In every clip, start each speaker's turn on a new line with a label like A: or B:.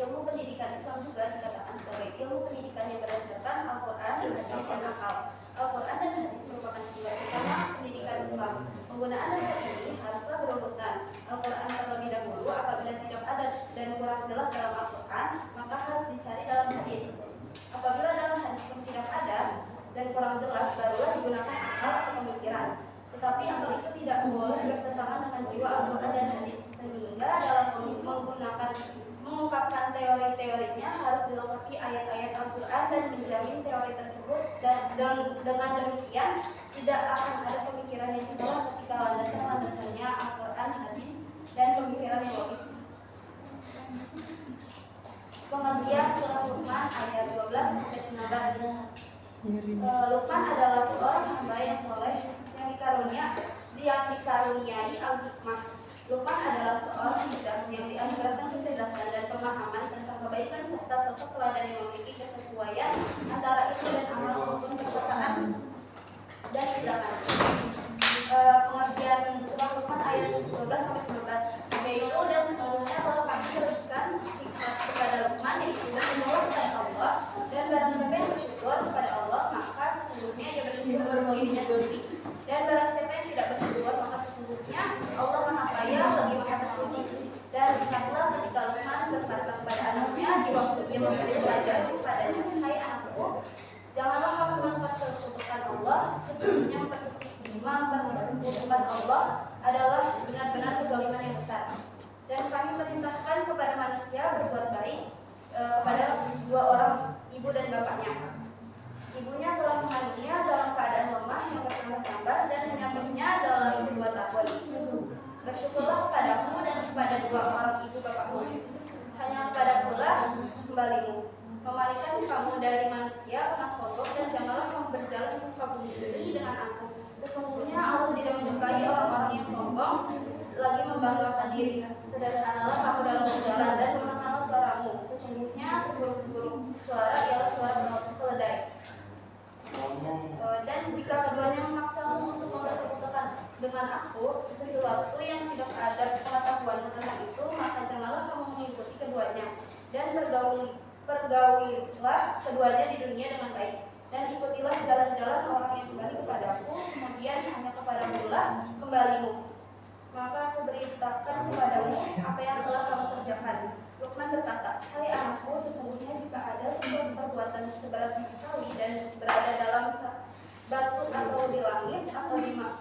A: Ilmu pendidikan Islam juga dikatakan sebagai ilmu pendidikan yang berdasarkan Al-Quran, hadis, dan akal. Al-Quran dan hadis merupakan sumber utama pendidikan Islam. Penggunaan dasar ini haruslah berurutan. Al-Quran terlebih dahulu, apabila tidak ada dan kurang jelas dalam Al-Quran, maka harus dicari dalam hadis. Apabila dalam hadis pun tidak ada dan kurang jelas, barulah digunakan akal atau pemikiran. Tetapi akal itu tidak boleh bertentangan dengan jiwa Al-Quran dan hadis, sehingga dalam mengungkapkan teori-teorinya harus dilengkapi ayat-ayat Al-Quran dan menjamin teori tersebut, dan dengan demikian tidak akan ada pemikiran yang salah ketika landasannya Al-Quran, hadis, dan pemikiran yang logis. Pengertian surah Luqman ayat 12-19. Luqman adalah seorang hamba yang soleh yang dikaruniai al-hikmah. Luqman adalah seorang bijak yang dianugerahkan kecerdasan dan pemahaman tentang kebaikan serta sosok teladan yang memiliki kesesuaian antara ilmu dan amal maupun perkataan dan tindakan. Pengertian surah Luqman ayat 12-19, yaitu dan sesungguhnya telah kami berikan hikmat kepada Luqman, yaitu bersyukur kepada Allah, dan barang siapa yang bersyukur kepada Allah maka sesungguhnya ia bersyukur bagi dirinya sendiri, dan barang siapa yang tidak bersyukur maka sesungguhnya Allah Maha Kaya lagi Maha Terpuji. Dan ingatlah ketika Luqman berkata kepada anaknya di waktu ia memberi pelajaran kepadanya, hai anakku, janganlah kamu mempersekutukan Allah, sesungguhnya mempersekutukan Allah adalah benar-benar kezaliman yang besar. Dan kami perintahkan kepada manusia berbuat baik kepada dua orang, ibu dan bapaknya. Ibunya telah mengandungnya dalam keadaan lemah yang bertambah-tambah dan menyambutnya dalam 2 tahun. Bersyukurlah kepadamu dan kepada dua orang ibu bapakmu. Hanya kepadakulah kembalimu. Memalingkan kamu dari manusia karena sombong, dan janganlah kamu berjalan ke muka bumi ini dengan aku. Sesungguhnya Allah tidak menyukai orang-orang yang sombong lagi membanggakan diri. Sederhanalah kamu dalam berjalan dan mengenal suaramu. Sesungguhnya seburuk-buruk suara ialah suara keledai. Dan jika keduanya memaksamu untuk mempersekutukan dengan aku sesuatu yang tidak ada pengetahuan tentang itu, maka janganlah kamu mengikuti keduanya, dan pergaulilah keduanya di dunia dengan baik, dan ikutilah jalan-jalan orang yang kembali kepadaku, kemudian hanya kepadamulah kembalimu. Maka aku beritakan kepadamu apa yang telah kamu kerjakan. Luqman berkata, hai anakku, sesungguhnya jika ada sebuah perbuatan seberat biji sawi dan berada dalam batu atau di langit atau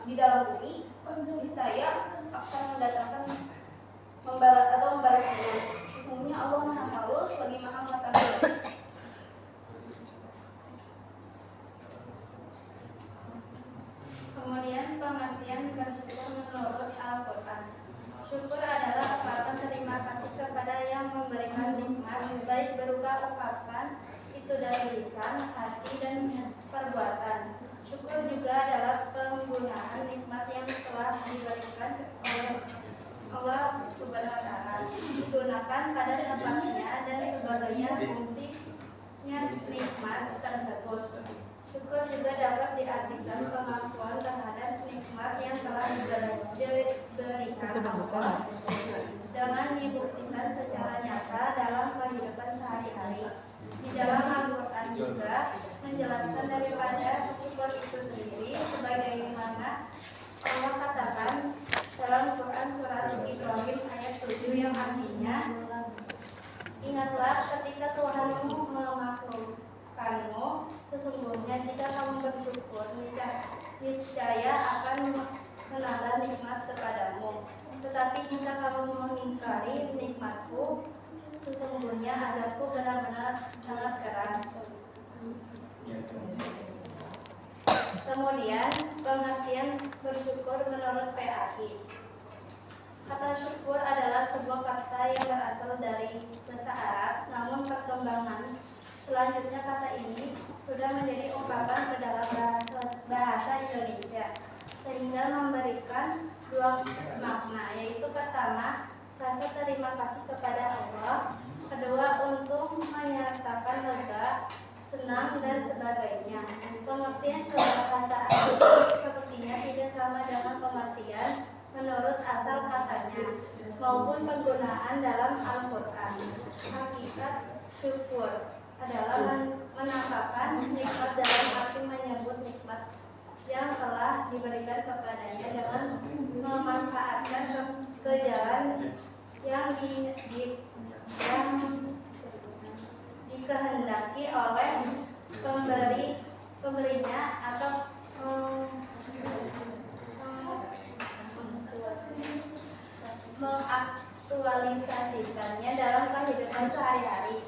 A: di dalam bumi, niscaya akan mendatangkan membalasnya. Sesungguhnya Allah Maha Halus lagi Maha Mengetahui. Kemudian pengertian bersyukur menurut Al-Quran. Syukur adalah ungkapan terima kasih kepada yang memberikan nikmat, baik berupa ungkapan itu dari lisan, hati, dan perbuatan. Syukur juga adalah penggunaan nikmat yang telah diberikan oleh Allah Subhanahu wa Ta'ala, digunakan pada tempatnya dan sebagainya fungsinya nikmat tersebut. Syukur juga dapat diartikan pengakuan terhadap nikmat yang telah diberikan Allah dengan dibuktikan secara nyata dalam kehidupan sehari-hari. Di dalam Al-Quran juga menjelaskan daripada syukur itu sendiri, sebagaimana Allah katakan dalam Quran surat Ibrahim ayat 7 yang artinya, ingatlah ketika Tuhanmu memakhlukkanmu, sesungguhnya jika kamu bersyukur, niscaya akan menambah nikmat kepadamu. Tetapi jika kamu mengingkari nikmatku, sesungguhnya azabku benar-benar sangat keras. Kemudian pengertian bersyukur menurut PAI. Kata syukur adalah sebuah kata yang berasal dari bahasa Arab, namun perkembangan selanjutnya kata ini sudah menjadi ungkapan ke dalam bahasa Indonesia, sehingga memberikan 2 makna, yaitu pertama, rasa terima kasih kepada Allah, kedua, untuk menyatakan lega, senang, dan sebagainya. Pengertian kebahasaan sepertinya tidak sama dengan pengertian
B: menurut asal katanya maupun penggunaan dalam Al-Quran. Hakikat syukur adalah menampakkan nikmat dalam arti menyebut nikmat yang telah diberikan kepadanya dengan memanfaatkan ke jalan yang dikehendaki oleh pemberinya atau mengaktualisasikannya dalam kehidupan sehari-hari.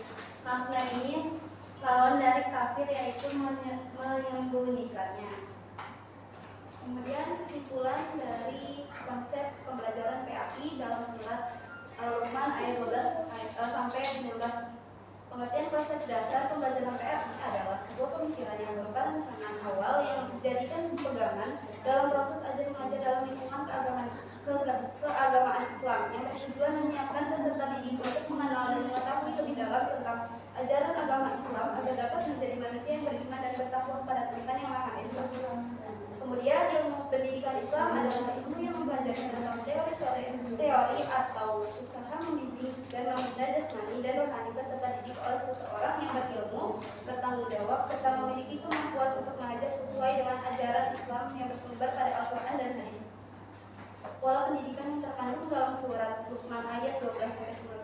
B: Makna ini lawan dari kafir, yaitu menyembunyikannya.
A: Kemudian kesimpulan dari konsep pembelajaran PAI dalam surat Al-Luqman ayat 12 sampai 19. Pengertian konsep dasar pembelajaran PAI adalah sebuah pemikiran yang merupakan rancangan awal yang dijadikan pegangan dalam proses ajar mengajar dalam lingkungan keagamaan Islam yang bertujuan menyiapkan peserta didik untuk mengenal dan mengetahui lebih dalam tentang ajaran agama Islam agar dapat menjadi manusia yang beriman dan bertakwa kepada Tuhan yang Maha Esa. Kemudian ilmu pendidikan Islam adalah ilmu yang mempelajari tentang teori atau usaha membimbing dan membina jasmani dan rohani peserta didik oleh seseorang yang berilmu, bertanggung jawab, serta memiliki kemampuan untuk mengajar sesuai dengan ajaran Islam yang bersumber pada Al-Quran dan Hadis. Pola pendidikan yang terkandung dalam surat Luqman ayat 12-19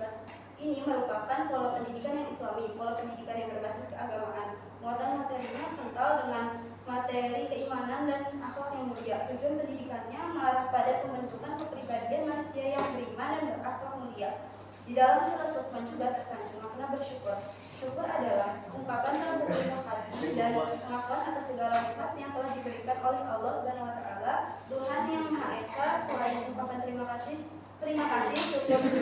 A: ini merupakan pola pendidikan yang Islami, pola pendidikan yang berbasis keagamaan. Muatan materinya kental dengan materi keimanan dan akhlak yang mulia. Tujuan pendidikannya mengarah pada pembentukan kepribadian manusia yang beriman dan berakhlak mulia. Di dalam surat Luqman juga terkandung makna bersyukur. Syukur adalah ungkapan rasa terima kasih dan pengakuan atas segala nikmat yang telah diberikan oleh Allah Subhanahu wa taala, Tuhan yang Maha Esa. Selain ungkapan terima kasih syukur